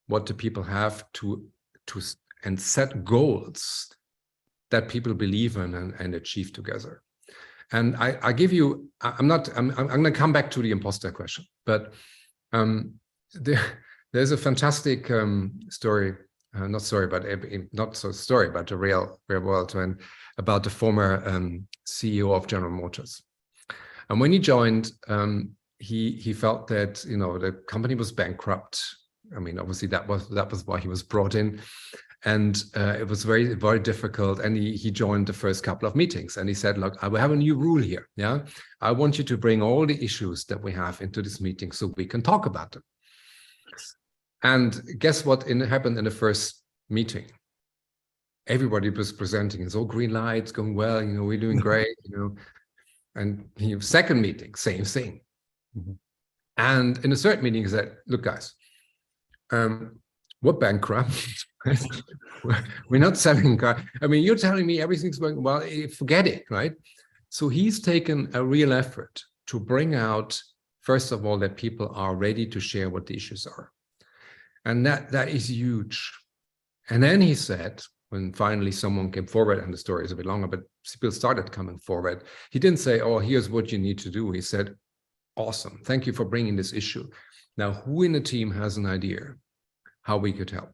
what the people have to and set goals that people believe in and achieve together. And I give you, I'm going to come back to the imposter question, but there's a fantastic story, not a real world one, about the former CEO of General Motors. And when he joined, he felt that, the company was bankrupt. I mean, obviously that was why he was brought in. And it was very, very difficult. And he joined the first couple of meetings, and he said, look, I will have a new rule here. Yeah, I want you to bring all the issues that we have into this meeting so we can talk about them. And guess what happened in the first meeting? Everybody was presenting. It's all green lights, going well, we're doing great, And second meeting, same thing. Mm-hmm. And in the third meeting, he said, look, guys, we're bankrupt. We're not selling cars. I mean, you're telling me everything's going well. Forget it, right? So he's taken a real effort to bring out, first of all, that people are ready to share what the issues are. And that is huge. And then he said, when finally someone came forward, and the story is a bit longer, but people started coming forward, he didn't say, oh, here's what you need to do. He said, awesome, thank you for bringing this issue. Now, who in the team has an idea how we could help?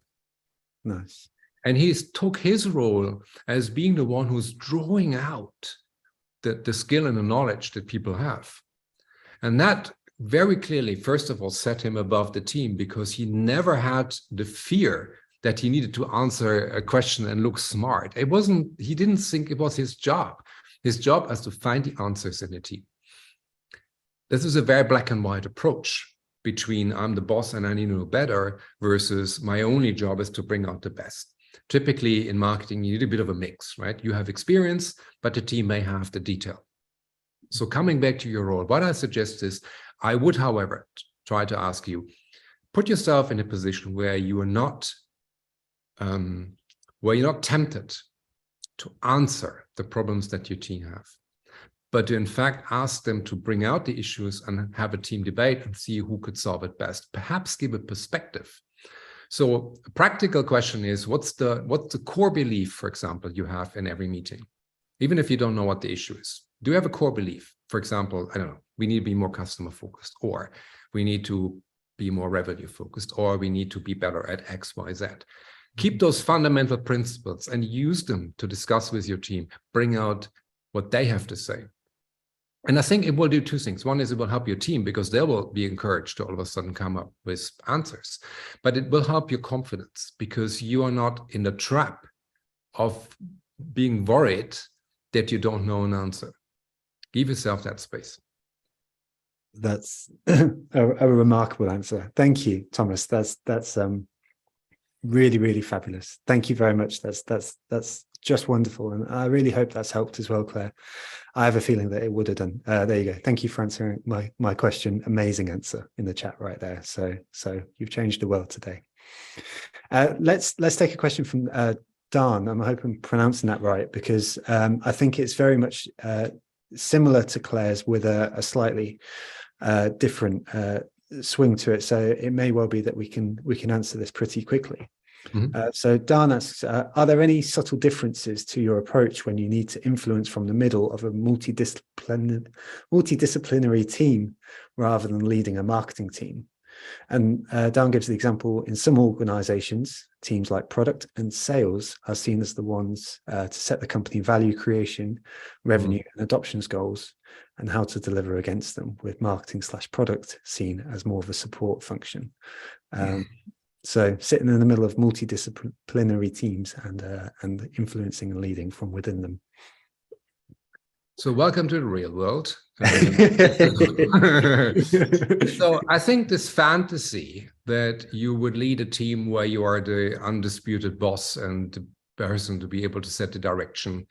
Nice. And he took his role as being the one who's drawing out the skill and the knowledge that people have. And that very clearly, first of all, set him above the team, because he never had the fear that he needed to answer a question and look smart. He didn't think it was his job. His job was to find the answers in the team. This is a very black and white approach between I'm the boss and I need to know better versus my only job is to bring out the best. Typically in marketing, you need a bit of a mix, right? You have experience, but the team may have the detail. So coming back to your role, what I suggest is I would, however, try to ask you, put yourself in a position where you are not, tempted to answer the problems that your team have, but to in fact ask them to bring out the issues and have a team debate and see who could solve it best. Perhaps give a perspective. So a practical question is, what's the core belief, for example, you have in every meeting, even if you don't know what the issue is? Do you have a core belief? For example, I don't know, we need to be more customer focused, or we need to be more revenue focused, or we need to be better at X, Y, Z. Keep those fundamental principles and use them to discuss with your team, bring out what they have to say. And I think it will do two things. One is it will help your team because they will be encouraged to all of a sudden come up with answers, but it will help your confidence because you are not in the trap of being worried that you don't know an answer. Give yourself that space. That's a remarkable answer. Thank you, Thomas. That's really, really fabulous. Thank you very much. That's just wonderful. And I really hope that's helped as well, Claire. I have a feeling that it would have done. There you go. Thank you for answering my question. Amazing answer in the chat right there. So you've changed the world today. Let's take a question from Dan. I'm hoping I'm pronouncing that right, because I think it's very much similar to Claire's with a slightly different swing to it. So it may well be that we can answer this pretty quickly. Mm-hmm. So Dan asks, are there any subtle differences to your approach when you need to influence from the middle of a multidisciplinary team rather than leading a marketing team? And Dan gives the example, in some organizations, teams like product and sales are seen as the ones to set the company value creation, revenue and adoptions goals, and how to deliver against them, with marketing/product seen as more of a support function. So sitting in the middle of multidisciplinary teams and influencing and leading from within them. So welcome to the real world. So I think this fantasy that you would lead a team where you are the undisputed boss and the person to be able to set the direction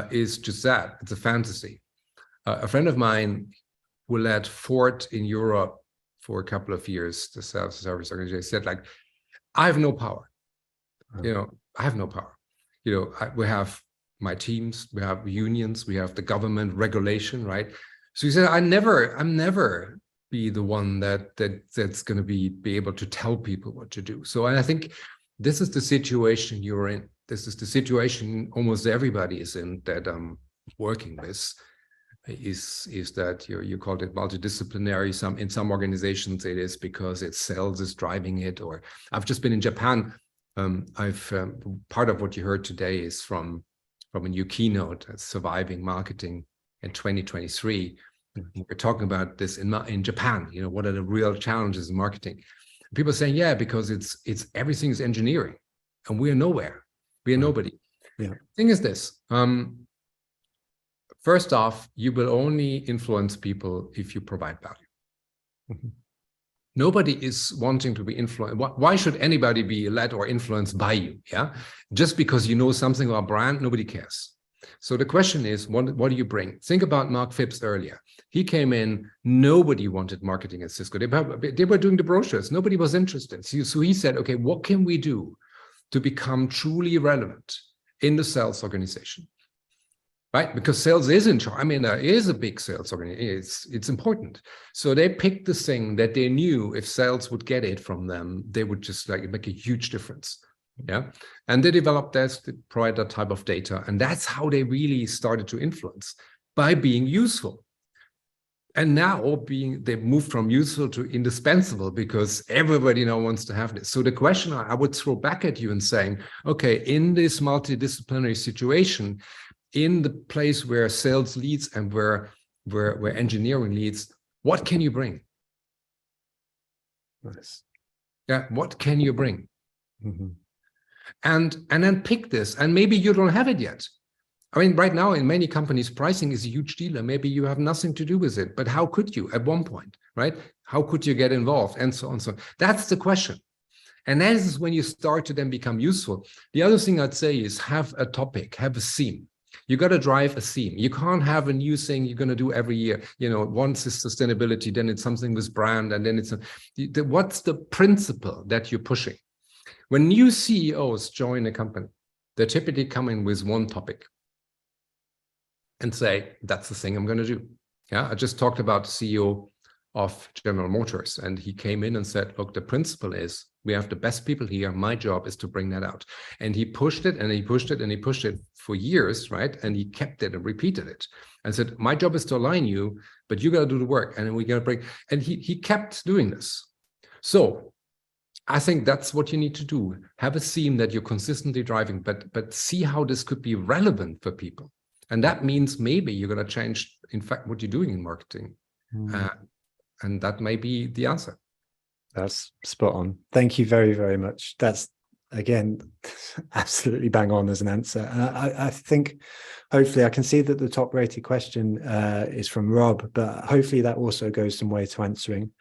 is just that. It's a fantasy. A friend of mine who led Ford in Europe for a couple of years, the self-service organization, said, like, I have no power. I have no power. We have my teams, we have unions, we have the government regulation, right? So he said, I'm never be the one that's going to be able to tell people what to do. So I think this is the situation you're in. This is the situation almost everybody is in that I'm working with. Is that you called it multidisciplinary. In some organizations it is because it's sales is driving it. Or I've just been in Japan. Part of what you heard today is from a new keynote, Surviving Marketing in 2023. We're talking about this in Japan. What are the real challenges in marketing? People are saying, yeah, because it's everything is engineering, and we are nowhere. We are nobody. Yeah. The thing is this. First off, you will only influence people if you provide value. Mm-hmm. Nobody is wanting to be influenced. Why should anybody be led or influenced by you? Yeah, just because you know something about brand, nobody cares. So the question is, what do you bring? Think about Mark Phipps earlier. He came in, nobody wanted marketing at Cisco. They were doing the brochures. Nobody was interested. So he said, okay, what can we do to become truly relevant in the sales organization? Right, because sales is in charge. I mean, there is a big sales organization. It's important. So they picked this thing that they knew if sales would get it from them, they would just make a huge difference. Yeah, and they developed this, they provide that type of data, and that's how they really started to influence, by being useful. And now they've moved from useful to indispensable because everybody now wants to have this. So the question I would throw back at you and saying, okay, in this multidisciplinary situation, in the place where sales leads and where engineering leads, what can you bring? Nice. Yeah, what can you bring? Mm-hmm. And then pick this, and maybe you don't have it yet. I mean, right now in many companies, pricing is a huge deal, and maybe you have nothing to do with it. But how could you at one point, right? How could you get involved, and so on, so on. That's the question. And that is when you start to then become useful. The other thing I'd say is have a topic, have a theme. You got to drive a theme. You can't have a new thing you're going to do every year. You know, once it's sustainability, then it's something with brand, and then it's what's the principle that you're pushing? When new CEOs join a company, they typically come in with one topic and say, that's the thing I'm going to do. Yeah, I just talked about the CEO of General Motors, and he came in and said, look, the principle is we have the best people here. My job is to bring that out. And he pushed it and he pushed it and he pushed it for years, right? And he kept it and repeated it and said, my job is to align you, but you got to do the work. And then we got to bring, and he kept doing this. So I think that's what you need to do. Have a theme that you're consistently driving, but see how this could be relevant for people. And that means maybe you're going to change, in fact, what you're doing in marketing. And that may be the answer. That's spot on. Thank you very, very much. That's, again, absolutely bang on as an answer. And I think, hopefully, I can see that the top rated question is from Rob, but hopefully that also goes some way to answering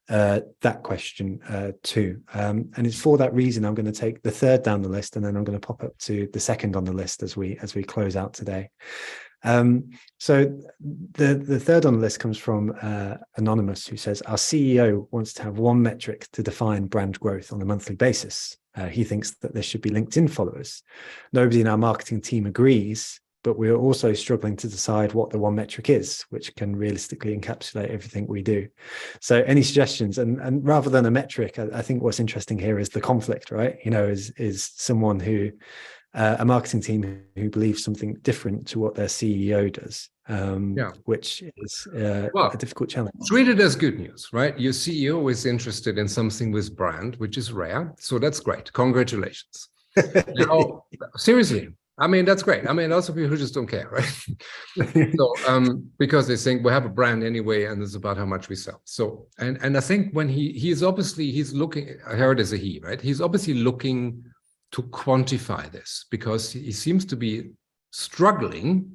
that question too. And it's for that reason I'm going to take the third down the list, and then I'm going to pop up to the second on the list as we close out today. So the third on the list comes from Anonymous, who says, our CEO wants to have one metric to define brand growth on a monthly basis. He thinks that there should be LinkedIn followers. Nobody in our marketing team agrees, but we're also struggling to decide what the one metric is, which can realistically encapsulate everything we do. So any suggestions? And rather than a metric, I think what's interesting here is the conflict, right? You know, is someone who a marketing team who believes something different to what their CEO does, which is a difficult challenge. Treat it as good news, right? Your CEO is interested in something with brand, which is rare. So that's great. Congratulations. Now, seriously, I mean, that's great. I mean, lots of people who just don't care, right? So, because they think we have a brand anyway, and it's about how much we sell. So, and I think when he's looking, I heard as a he, right? He's obviously looking to quantify this, because he seems to be struggling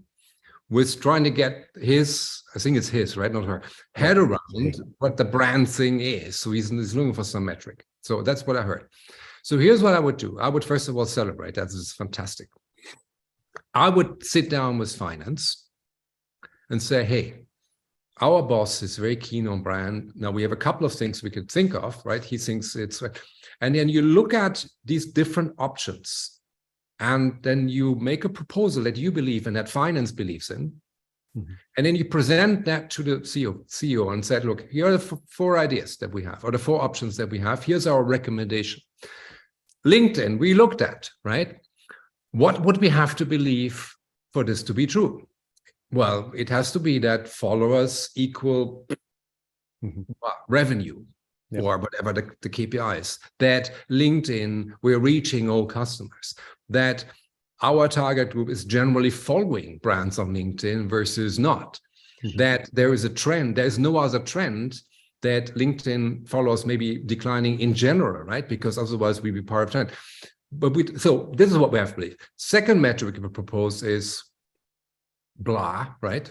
with trying to get his, I think it's his, right, not her, head around what the brand thing is. So he's looking for some metric. So that's what I heard. So here's what I would do. I would first of all celebrate. That is fantastic. I would sit down with finance and say, hey, our boss is very keen on brand. Now we have a couple of things we could think of, right? He thinks it's, and then you look at these different options, and then you make a proposal that you believe in, that finance believes in. Mm-hmm. And then you present that to the CEO and said, look, here are the four ideas that we have, or the four options that we have. Here's our recommendation. LinkedIn, we looked at, right? What would we have to believe for this to be true? Well, it has to be that followers equal revenue, or whatever the KPIs, that LinkedIn, we're reaching all customers, that our target group is generally following brands on LinkedIn versus not, that there is a trend, there's no other trend that LinkedIn followers may be declining in general, right? Because otherwise we'd be part of trend. But so this is what we have to believe. Second metric we propose is blah, right?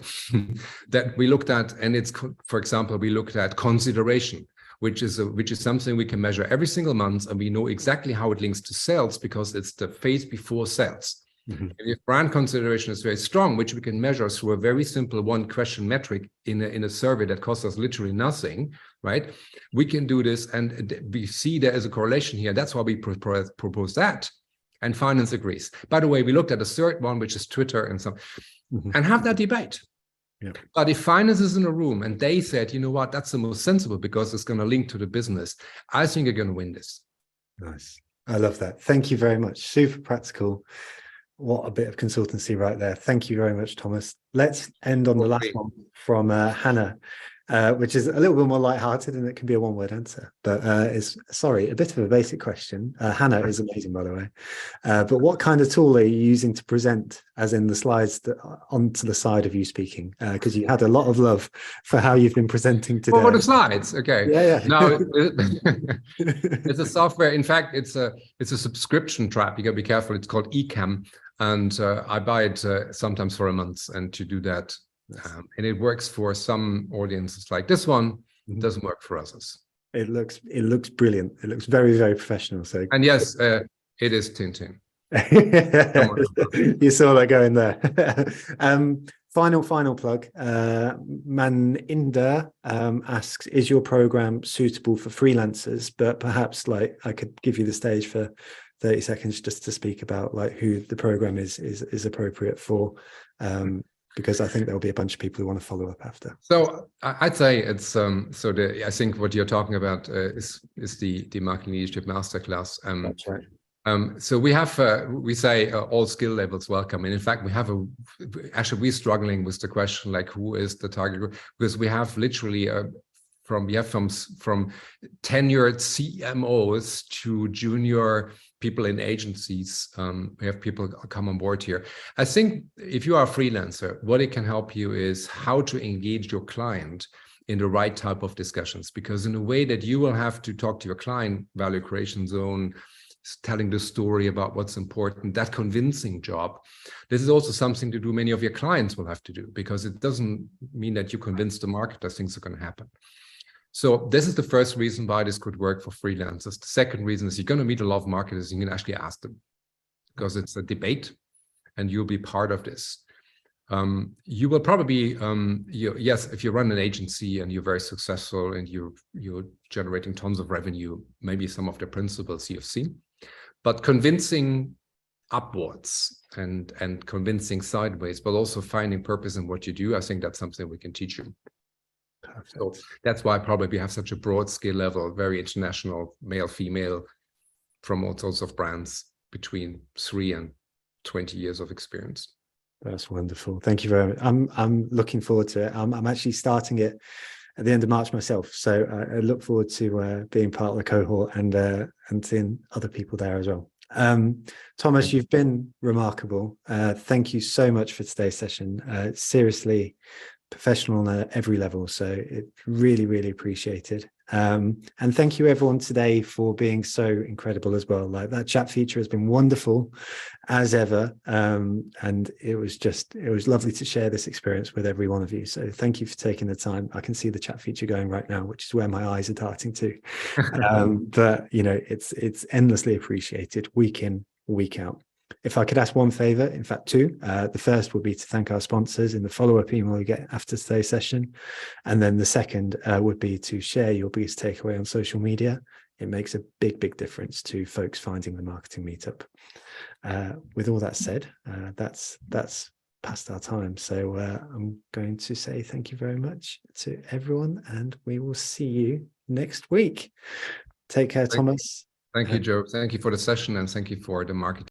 That we looked at, and it's, for example, we looked at consideration, which is something we can measure every single month, and we know exactly how it links to sales because it's the phase before sales. And if brand consideration is very strong, which we can measure through a very simple one-question metric in a survey that costs us literally nothing, right? We can do this, and we see there is a correlation here. That's why we propose that, and finance agrees. By the way, we looked at a third one, which is Twitter and so, and have that debate. Yeah. But if finance is in a room and they said, you know what, that's the most sensible because it's going to link to the business, I think you're going to win this. Nice. I love that. Thank you very much. Super practical. What a bit of consultancy right there. Thank you very much, Thomas. Let's end on the last one from Hannah. which is a little bit more lighthearted, and it can be a one-word answer. But it's a bit of a basic question. Hannah is amazing, by the way. But what kind of tool are you using to present, as in the slides that are onto the side of you speaking? Because you had a lot of love for how you've been presenting today. For the slides, okay. Yeah. No, it's a software. In fact, it's a subscription trap. You got to be careful. It's called Ecamm, and I buy it sometimes for a month. And to do that, and it works for some audiences like this one. It doesn't work for others. It looks brilliant. It looks very, very professional. So, and yes, it is Tintin. You saw that going there. Final plug. Maninder asks, is your program suitable for freelancers? But perhaps I could give you the stage for 30 seconds just to speak about who the program is appropriate for. Because I think there'll be a bunch of people who want to follow up after. So I'd say it's I think what you're talking about is the Marketing Leadership Masterclass. That's right. So we have we say all skill levels welcome, and in fact we're struggling with the question who is the target group, because we have literally from tenured CMOs to junior people in agencies. We have people come on board here. I think if you are a freelancer, what it can help you is how to engage your client in the right type of discussions, because in a way that you will have to talk to your client, value creation zone, telling the story about what's important, that convincing job. This is also something to do many of your clients will have to do, because it doesn't mean that you convince the market that things are going to happen. So this is the first reason why this could work for freelancers. The second reason is you're going to meet a lot of marketers. You can actually ask them, because it's a debate and you'll be part of this. You will probably, yes, if you run an agency and you're very successful and you're generating tons of revenue, maybe some of the principles you've seen, but convincing upwards and convincing sideways, but also finding purpose in what you do, I think that's something we can teach you. Perfect. So that's why probably we have such a broad skill level, very international, male, female, from all sorts of brands between 3 and 20 years of experience. That's wonderful. Thank you very much. I'm looking forward to it. I'm actually starting it at the end of March myself, so I look forward to being part of the cohort and seeing other people there as well. Thomas, you've been remarkable. Thank you so much for today's session. Seriously professional on every level, so it's really, really appreciated. And thank you everyone today for being so incredible as well. That chat feature has been wonderful as ever, and it was lovely to share this experience with every one of you. So thank you for taking the time. I can see the chat feature going right now, which is where my eyes are darting to. But it's endlessly appreciated, week in, week out. If I could ask one favor, in fact two, the first would be to thank our sponsors in the follow-up email you get after today's session. And then the second would be to share your biggest takeaway on social media. It makes a big, big difference to folks finding the Marketing Meetup. With all that said, that's past our time. So I'm going to say thank you very much to everyone, and we will see you next week. Take care, Thomas. Thank you, Joe. Thank you for the session, and thank you for the marketing.